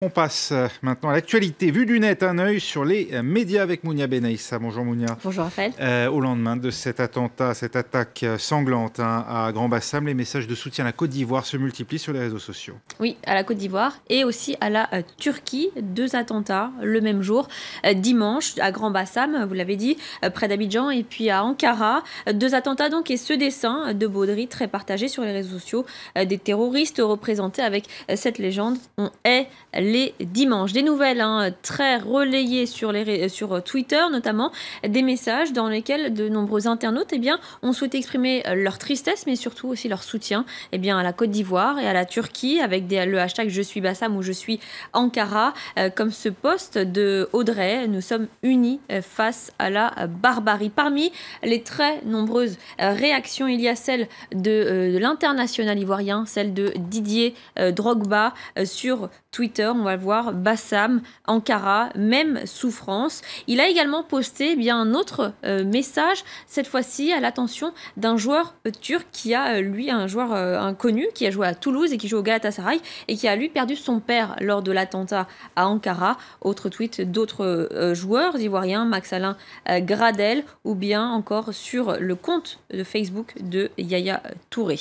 On passe maintenant à l'actualité vue du net, un œil sur les médias avec Mounia Benaïssa. Bonjour Mounia. Bonjour Raphaël. Au lendemain de cet attentat, cette attaque sanglante à Grand-Bassam, les messages de soutien à la Côte d'Ivoire se multiplient sur les réseaux sociaux. Oui, à la Côte d'Ivoire et aussi à la Turquie, deux attentats le même jour, dimanche à Grand-Bassam, vous l'avez dit, près d'Abidjan, et puis à Ankara, deux attentats donc, et ce dessin de Baudry très partagé sur les réseaux sociaux, des terroristes représentés avec cette légende: on hait les dimanches. Des nouvelles très relayées sur Twitter notamment, des messages dans lesquels de nombreux internautes ont souhaité exprimer leur tristesse, mais surtout aussi leur soutien à la Côte d'Ivoire et à la Turquie avec le hashtag Je suis Bassam ou Je suis Ankara, comme ce post de Audrey: nous sommes unis face à la barbarie. Parmi les très nombreuses réactions, il y a celle de l'international ivoirien, celle de Didier Drogba sur Twitter. On va le voir: Bassam, Ankara, même souffrance. Il a également posté un autre message, cette fois-ci à l'attention d'un joueur turc qui a, lui, un joueur inconnu, qui a joué à Toulouse et qui joue au Galatasaray et qui a, lui, perdu son père lors de l'attentat à Ankara. Autre tweet d'autres joueurs ivoiriens, Max-Alain Gradel, ou bien encore sur le compte de Facebook de Yaya Touré.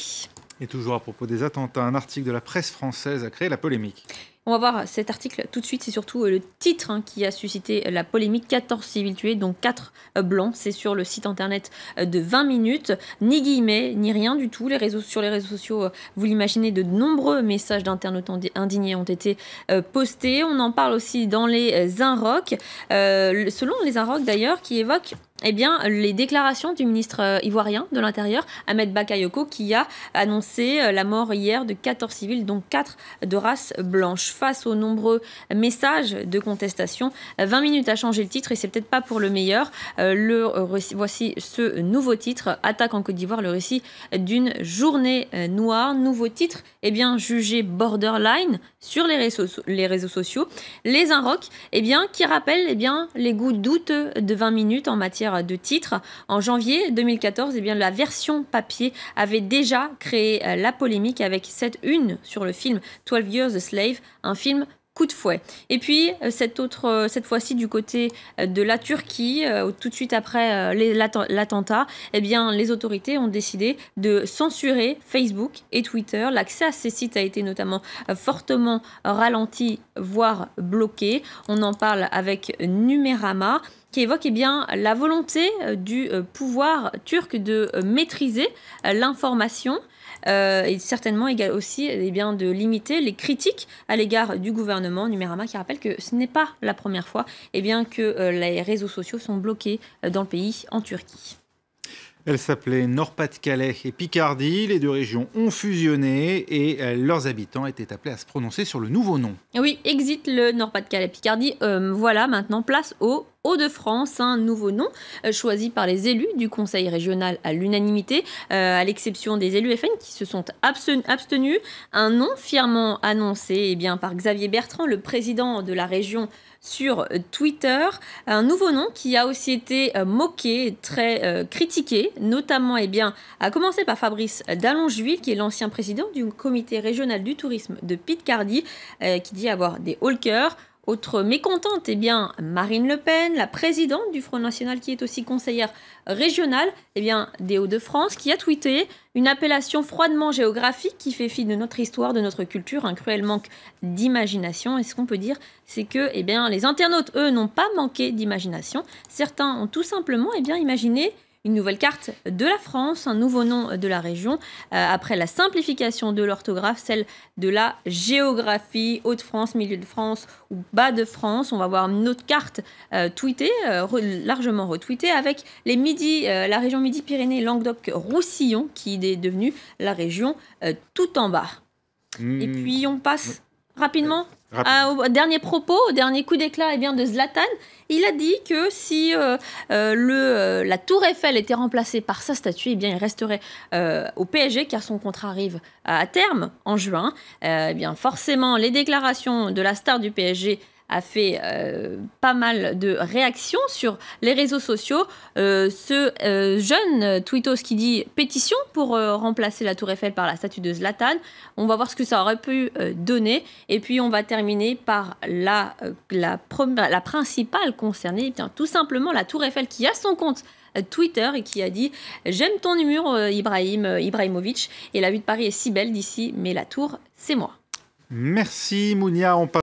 Et toujours à propos des attentats, un article de la presse française a créé la polémique. On va voir cet article tout de suite. C'est surtout le titre qui a suscité la polémique. 14 civils tués, dont 4 blancs. C'est sur le site internet de 20 minutes. Ni guillemets, ni rien du tout. Sur les réseaux sociaux, vous l'imaginez, de nombreux messages d'internautes indignés ont été postés. On en parle aussi dans les Inrocks. Selon les Inrocks d'ailleurs, qui évoquent les déclarations du ministre ivoirien de l'Intérieur, Ahmed Bakayoko, qui a annoncé la mort hier de 14 civils, dont 4 de race blanche. Face aux nombreux messages de contestation, 20 minutes a changé le titre et c'est peut-être pas pour le meilleur. Voici ce nouveau titre: Attaque en Côte d'Ivoire, le récit d'une journée noire. Nouveau titre, jugé borderline sur les réseaux sociaux. Les Inrocks, qui rappellent les goûts douteux de 20 minutes en matière de titres. En janvier 2014, la version papier avait déjà créé la polémique avec cette une sur le film 12 Years a Slave, un film coup de fouet. Et puis, cette fois-ci du côté de la Turquie, tout de suite après l'attentat, les autorités ont décidé de censurer Facebook et Twitter. L'accès à ces sites a été notamment fortement ralenti, voire bloqué. On en parle avec Numérama, qui évoque la volonté du pouvoir turc de maîtriser l'information et certainement aussi de limiter les critiques à l'égard du gouvernement. Numérama qui rappelle que ce n'est pas la première fois que les réseaux sociaux sont bloqués dans le pays, en Turquie. Elle s'appelait Nord-Pas-de-Calais et Picardie. Les deux régions ont fusionné et leurs habitants étaient appelés à se prononcer sur le nouveau nom. Oui, exit le Nord-Pas-de-Calais-Picardie. Voilà maintenant place au Hauts-de-France, un nouveau nom choisi par les élus du conseil régional à l'unanimité, à l'exception des élus FN qui se sont abstenus. Un nom fièrement annoncé par Xavier Bertrand, le président de la région, sur Twitter. Un nouveau nom qui a aussi été moqué, très critiqué, notamment à commencer par Fabrice Dallongeville, qui est l'ancien président du comité régional du tourisme de Picardie, qui dit avoir des hauts le cœur. Autre mécontente, Marine Le Pen, la présidente du Front National, qui est aussi conseillère régionale des Hauts-de-France, qui a tweeté: une appellation froidement géographique qui fait fi de notre histoire, de notre culture, un cruel manque d'imagination. Et ce qu'on peut dire, c'est que les internautes, eux, n'ont pas manqué d'imagination. Certains ont tout simplement imaginé une nouvelle carte de la France, un nouveau nom de la région, après la simplification de l'orthographe, celle de la géographie, Hauts-de-France, Milieu de France ou Bas de France. On va voir une autre carte tweetée, largement retweetée, avec la région Midi-Pyrénées, Languedoc-Roussillon, qui est devenue la région tout en bas. Et puis on passe rapidement au dernier propos, au dernier coup d'éclat de Zlatan. Il a dit que si la tour Eiffel était remplacée par sa statue, il resterait au PSG, car son contrat arrive à terme en juin. Forcément, les déclarations de la star du PSG a fait pas mal de réactions sur les réseaux sociaux. Ce jeune tweetos qui dit pétition pour remplacer la Tour Eiffel par la statue de Zlatan. On va voir ce que ça aurait pu donner. Et puis on va terminer par la principale concernée, tout simplement la Tour Eiffel qui a son compte Twitter et qui a dit « J'aime ton humour, Ibrahimovic, et la vue de Paris est si belle d'ici, mais la tour, c'est moi ». Merci Mounia.